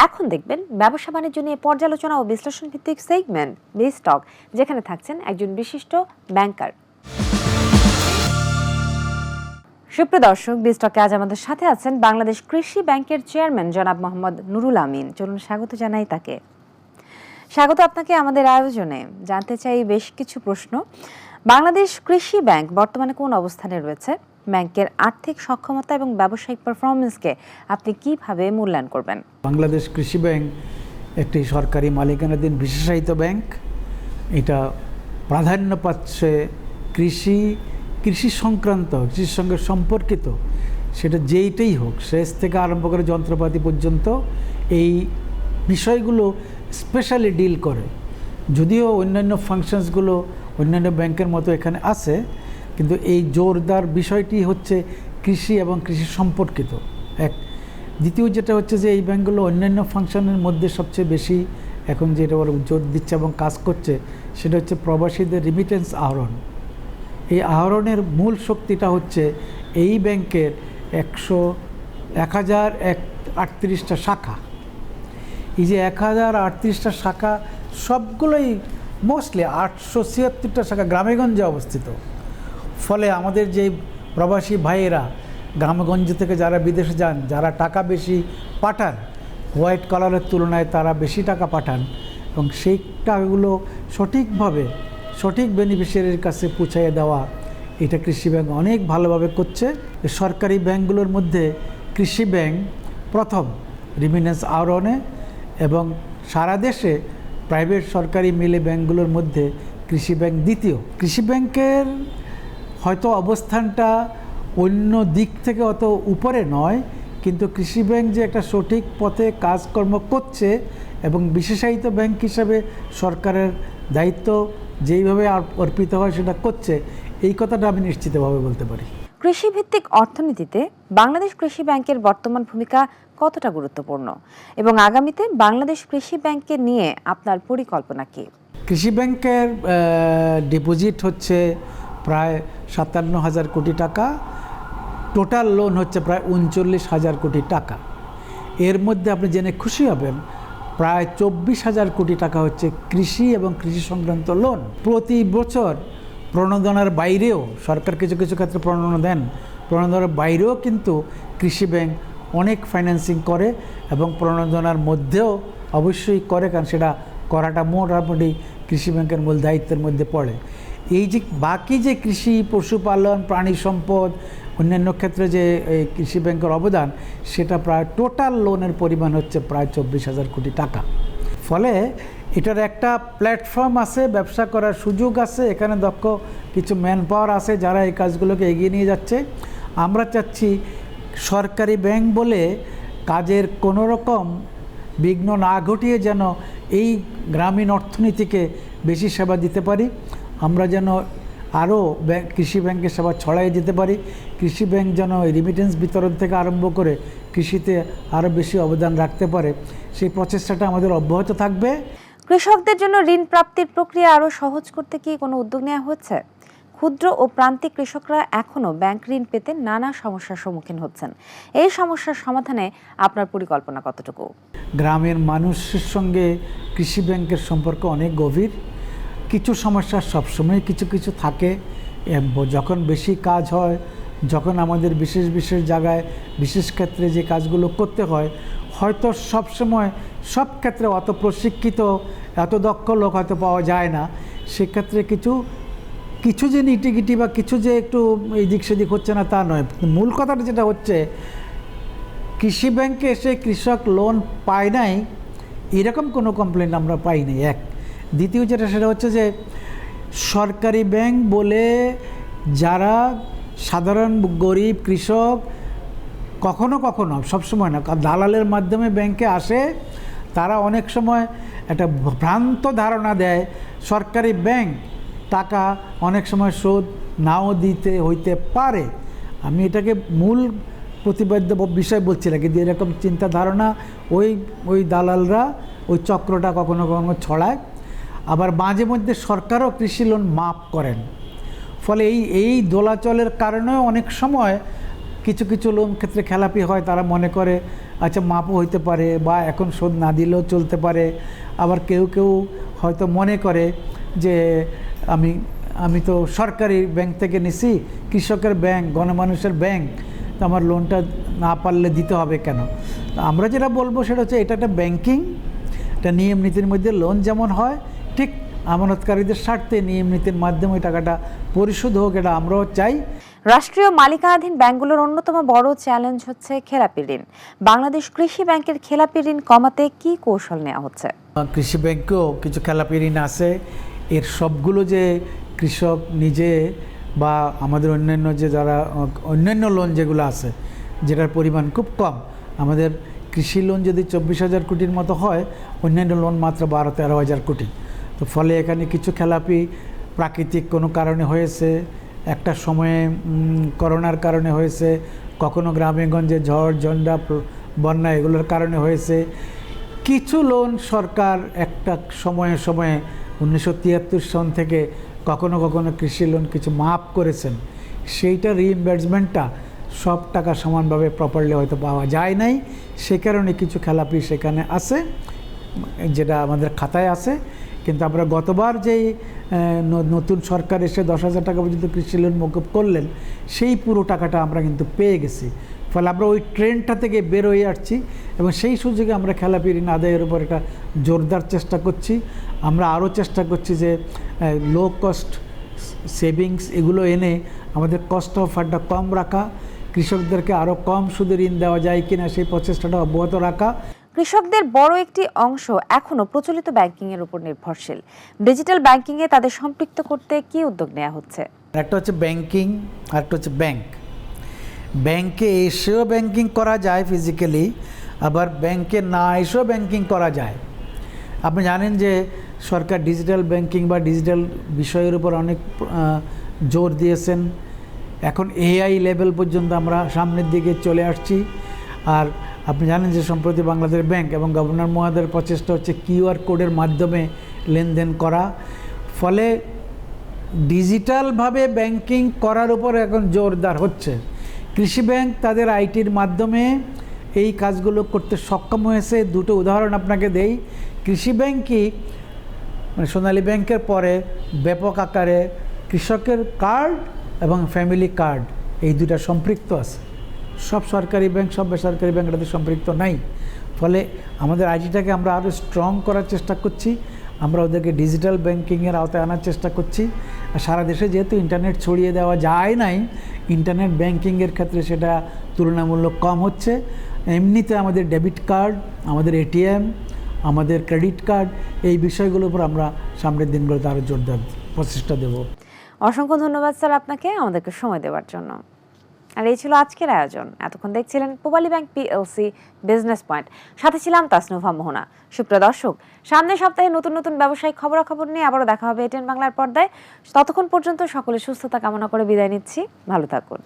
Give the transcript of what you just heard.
এখন দেখবেন ব্যবসা বাণিজ্য নিয়ে পর্যালোচনা ও বিশ্লেষণ ভিত্তিক সেগমেন্ট বিস্টক, যেখানে থাকছেন একজন বিশিষ্ট ব্যাংকার। সুপ্রিয় দর্শক, বিস্টকে আজ আমাদের সাথে আছেন বাংলাদেশ কৃষি ব্যাংকের চেয়ারম্যান জনাব মোহাম্মদ নুরুল আমিন। চলুন স্বাগত জানাই তাকে। স্বাগত আপনাকে আমাদের আয়োজনে। জানতে চাই বেশ কিছু প্রশ্ন। বাংলাদেশ কৃষি ব্যাংক বর্তমানে কোন অবস্থানে রয়েছে? ব্যাংকের আর্থিক সক্ষমতা এবং ব্যবসায়িক পারফরমেন্সকে আপনি কিভাবে মূল্যায়ন করবেন? বাংলাদেশ কৃষি ব্যাংক একটি সরকারি মালিকানাধীন বিশেষায়িত ব্যাংক। এটা প্রাধান্য পাচ্ছে কৃষি সংক্রান্ত, কৃষির সঙ্গে সম্পর্কিত, সেটা যেইটাই হোক, সেচ থেকে আরম্ভ করে যন্ত্রপাতি পর্যন্ত এই বিষয়গুলো স্পেশালি ডিল করে। যদিও অন্যান্য ফাংশনসগুলো অন্যান্য ব্যাংকের মতো এখানে আছে, কিন্তু এই জোরদার বিষয়টি হচ্ছে কৃষি এবং কৃষি সম্পর্কিত এক। দ্বিতীয় যেটা হচ্ছে যে এই ব্যাংকগুলো অন্যান্য ফাংশনের মধ্যে সবচেয়ে বেশি এখন যেটা ওরা জোর দিচ্ছে এবং কাজ করছে, সেটা হচ্ছে প্রবাসীদের রিমিটেন্স আহরণ। এই আহরণের মূল শক্তিটা হচ্ছে এই ব্যাংকের 1038টা শাখা। এই যে 1038টা শাখা সবগুলোই মোস্টলি 876টা শাখা গ্রামেগঞ্জে অবস্থিত। ফলে আমাদের যে প্রবাসী ভাইয়েরা গ্রামগঞ্জ থেকে যারা বিদেশে যান, যারা টাকা বেশি পাঠান, হোয়াইট কলারের তুলনায় তারা বেশি টাকা পাঠান, এবং সেই টাকাগুলো সঠিকভাবে সঠিক বেনিফিশিয়ারির কাছে পৌঁছাইয়ে দেওয়া, এটা কৃষি ব্যাংক অনেক ভালোভাবে করছে। সরকারি ব্যাংকগুলোর মধ্যে কৃষি ব্যাংক প্রথম রিমিটেন্স আহরণে, এবং সারা দেশে প্রাইভেট সরকারি মিলে ব্যাংকগুলোর মধ্যে কৃষি ব্যাংক দ্বিতীয়। কৃষি ব্যাংকের হয়তো অবস্থানটা অন্য দিক থেকে অত উপরে নয়, কিন্তু কৃষি ব্যাংক যে একটা সঠিক পথে কাজকর্ম করছে এবং বিশেষায়িত ব্যাংক হিসাবে সরকারের দায়িত্ব যেইভাবে অর্পিত হয় সেটা করছে, এই কথাটা আমি নিশ্চিতভাবে বলতে পারি। কৃষিভিত্তিক অর্থনীতিতে বাংলাদেশ কৃষি ব্যাংকের বর্তমান ভূমিকা কতটা গুরুত্বপূর্ণ এবং আগামীতে বাংলাদেশ কৃষি ব্যাংককে নিয়ে আপনার পরিকল্পনা কি? কৃষি ব্যাংকের ডিপোজিট হচ্ছে প্রায় 57,000 কোটি টাকা, টোটাল লোন হচ্ছে প্রায় 39,000 কোটি টাকা। এর মধ্যে আপনি জেনে খুশি হবেন প্রায় 24,000 কোটি টাকা হচ্ছে কৃষি এবং কৃষি সংক্রান্ত লোন। প্রতি বছর প্রণোদনার বাইরেও সরকার কিছু কিছু ক্ষেত্রে প্রণোদনা দেন, প্রণোদনার বাইরেও কিন্তু কৃষি ব্যাংক অনেক ফাইন্যান্সিং করে, এবং প্রণোদনার মধ্যেও অবশ্যই করে, কারণ সেটা করাটা মোটামুটি কৃষি ব্যাংকের মূল দায়িত্বের মধ্যে পড়ে। এই যে বাকি যে কৃষি, পশুপালন, প্রাণী সম্পদ, অন্যান্য ক্ষেত্রে যে এই কৃষি ব্যাংকের অবদান, সেটা প্রায় টোটাল লোনের পরিমাণ হচ্ছে প্রায় 24,000 কোটি টাকা। ফলে এটার একটা প্ল্যাটফর্ম আছে, ব্যবসা করার সুযোগ আছে, এখানে দক্ষ কিছু ম্যান পাওয়ার আছে যারা এই কাজগুলোকে এগিয়ে নিয়ে যাচ্ছে। আমরা চাচ্ছি সরকারি ব্যাংক বলে কাজের কোনো রকম বিঘ্ন না ঘটিয়ে যেন এই গ্রামীণ অর্থনীতিকে বেশি সেবা দিতে পারি, আমরা যেন আরও কৃষি ব্যাংকের সেবা ছড়াই দিতে পারি। কৃষি ব্যাংক যেন রিমিটেন্স বিতরণ থেকে আরম্ভ করে কৃষিতে আরও বেশি অবদান রাখতে পারে, সেই প্রচেষ্টাটা আমাদের অব্যাহত থাকবে। কৃষকদের জন্য ঋণ প্রাপ্তির প্রক্রিয়া আরও সহজ করতে কি কোনো উদ্যোগ নেওয়া হচ্ছে? ক্ষুদ্র ও প্রান্তিক কৃষকরা এখনও ব্যাংক ঋণ পেতে নানা সমস্যার সম্মুখীন হচ্ছেন। এই সমস্যার সমাধানে আপনার পরিকল্পনা কতটুকু? গ্রামের মানুষের সঙ্গে কৃষি ব্যাংকের সম্পর্ক অনেক গভীর। কিছু সমস্যা সবসময় কিছু কিছু থাকে, যখন বেশি কাজ হয়, যখন আমাদের বিশেষ বিশেষ জায়গায় বিশেষ ক্ষেত্রে যে কাজগুলো করতে হয়, হয়তো সবসময় সব ক্ষেত্রে অত প্রশিক্ষিত, এত দক্ষ লোক হয়তো পাওয়া যায় না। সেক্ষেত্রে কিছু যে নিটিগিটি বা কিছু যে একটু এই দিক সেদিক হচ্ছে না তা নয়, মূল কথাটা যেটা হচ্ছে কৃষি ব্যাংকে এসে কৃষক লোন পায় নাই এরকম কোনো কমপ্লেন আমরা পাইনি। এক। দ্বিতীয় যেটা সেটা হচ্ছে যে সরকারি ব্যাংক বলে যারা সাধারণ গরিব কৃষক কখনো কখনো, সবসময় না, দালালের মাধ্যমে ব্যাংকে আসে, তারা অনেক সময় একটা ভ্রান্ত ধারণা দেয় সরকারি ব্যাংক টাকা অনেক সময় শোধ নাও দিতে হইতে পারে। আমি এটাকে মূল প্রতিবাদ্য বিষয় বলছি না, কিন্তু এরকম চিন্তা ধারণা ওই দালালরা ওই চক্রটা কখনো কখনো ছড়ায়। আবার মাঝে মধ্যে সরকারও কৃষি লোন মাফ করেন। ফলে এই দোলাচলের কারণেও অনেক সময় কিছু কিছু লোন ক্ষেত্রে খেলাপি হয়, তারা মনে করে আচ্ছা মাপও হইতে পারে বা এখন শোধ না দিলেও চলতে পারে। আবার কেউ কেউ হয়তো মনে করে যে আমি আমি তো সরকারি ব্যাংক থেকে নিছি, কৃষকের ব্যাংক, গণমানুষের ব্যাংক, তো আমার লোনটা না পারলে দিতে হবে কেন? তো আমরা যেটা বলবো সেটা হচ্ছে এটা একটা ব্যাংকিং, একটা নিয়ম নীতির মধ্যে লোন যেমন হয় ঠিক আমানতকারীদের স্বার্থে নিয়ম নীতির মাধ্যমে ওই টাকাটা পরিশোধ হোক, এটা আমরাও চাই। রাষ্ট্রীয় মালিকানাধীন ব্যাংকগুলোর অন্যতম বড় চ্যালেঞ্জ হচ্ছে খেলাপি ঋণ। বাংলাদেশ কৃষি ব্যাংকের খেলাপি ঋণ কমাতে কি কৌশল নেওয়া হচ্ছে? কৃষি ব্যাংকেও কিছু খেলাপি ঋণ আছে। এর সবগুলো যে কৃষক নিজে বা আমাদের অন্যান্য যে যারা অন্যান্য লোন যেগুলো আছে যেটার পরিমাণ খুব কম, আমাদের কৃষি লোন যদি 24,000 কোটির মতো হয়, অন্যান্য লোন মাত্র 12-13,000 কোটি। তো ফলে এখানে কিছু খেলাপি প্রাকৃতিক কোনো কারণে হয়েছে, একটা সময়ে করোনার কারণে হয়েছে, কখনো গ্রামে গঞ্জে ঝড় ঝঞ্ঝা বন্যা এগুলোর কারণে হয়েছে। কিছু লোন সরকার একটা সময়ে 1973 সন থেকে কখনো কখনো কৃষি লোন কিছু মাফ করেছেন, সেইটা রিইম্বার্সমেন্টটা সব টাকা সমানভাবে প্রপারলি হয়তো পাওয়া যায় নাই, সে কারণে কিছু খেলাপি সেখানে আছে, যেটা আমাদের খাতায় আছে। কিন্তু আমরা গতবার যেই নতুন সরকার এসে 10,000 টাকা পর্যন্ত কৃষি লোন মকুব করলেন, সেই পুরো টাকাটা আমরা কিন্তু পেয়ে গেছি। ফলে আমরা ওই ট্রেন্ডটা থেকে বের হয়ে আসছি এবং সেই সুযোগে আমরা খেলাপি ঋণ আদায়ের উপর একটা জোরদার চেষ্টা করছি। আমরা আরও চেষ্টা করছি যে লো কস্ট সেভিংস এগুলো এনে আমাদের কস্ট অফ ফান্ডটা কম রাখা, কৃষকদেরকে আরও কম সুদে ঋণ দেওয়া যায় কিনা সেই প্রচেষ্টাটা অব্যাহত রাখা। কৃষকদের বড় একটি অংশ এখনো প্রচলিত ব্যাংকিং এর উপর নির্ভরশীল। ডিজিটাল ব্যাংকিং এ তাদের সম্পৃক্ত করতে কি উদ্যোগ নেওয়া হচ্ছে? একটা হচ্ছে ব্যাংকিং আর একটা হচ্ছে ব্যাংক। ব্যাংকে এসেও ব্যাংকিং করা যায় ফিজিক্যালি, আবার ব্যাংকে না এসেও ব্যাংকিং করা যায়। আপনি জানেন যে সরকার ডিজিটাল ব্যাংকিং বা ডিজিটাল বিষয়ের উপর অনেক জোর দিয়েছেন। এখন এআই লেভেল পর্যন্ত আমরা সামনের দিকে চলে আসছি। আর আপনি জানেন যে সম্প্রতি বাংলাদেশ ব্যাংক এবং গভর্নর মহোদয়ের প্রচেষ্টা হচ্ছে কিউআর কোডের মাধ্যমে লেনদেন করা। ফলে ডিজিটালভাবে ব্যাংকিং করার উপর এখন জোরদার হচ্ছে। কৃষি ব্যাংক তাদের আইটির মাধ্যমে এই কাজগুলো করতে সক্ষম হয়েছে। দুটো উদাহরণ আপনাকে দেই। কৃষি ব্যাংকই মানে সোনালী ব্যাংকের পরে ব্যাপক আকারে কৃষকের কার্ড এবং ফ্যামিলি কার্ড এই দুটা সম্পৃক্ত আছে। সব সরকারি ব্যাংক, সব বেসরকারি ব্যাংক এটাতে সম্পৃক্ত নাই। ফলে আমাদের আইটিটাকে আমরা আরও স্ট্রং করার চেষ্টা করছি। আমরা ওদেরকে ডিজিটাল ব্যাংকিংয়ের আওতায় আনার চেষ্টা করছি। আর সারা দেশে যেহেতু ইন্টারনেট ছড়িয়ে দেওয়া যায় নাই, ইন্টারনেট ব্যাংকিংয়ের ক্ষেত্রে সেটা তুলনামূলক কম হচ্ছে। এমনিতে আমাদের ডেবিট কার্ড, আমাদের এটিএম, আমাদের ক্রেডিট কার্ড, এই বিষয়গুলোর উপর আমরা সামনের দিনগুলোতে আরও জোরদার প্রচেষ্টা দেব। অসংখ্য ধন্যবাদ স্যার আপনাকে আমাদেরকে সময় দেওয়ার জন্য। আর এই ছিল আজকের আয়োজন। এতক্ষণ দেখছিলেন Pubali bank PLC business point, সাথে ছিলাম তাসনুভা মোহনা। সুপ্রিয় দর্শক, সামনের সপ্তাহে নতুন নতুন ব্যবসায়িক খবরাখবর নিয়ে আবারও দেখা হবে এটিএন বাংলার পর্দায়। ততক্ষণ পর্যন্ত সকলে সুস্থতা কামনা করে বিদায় নিচ্ছি। ভালো থাকুন।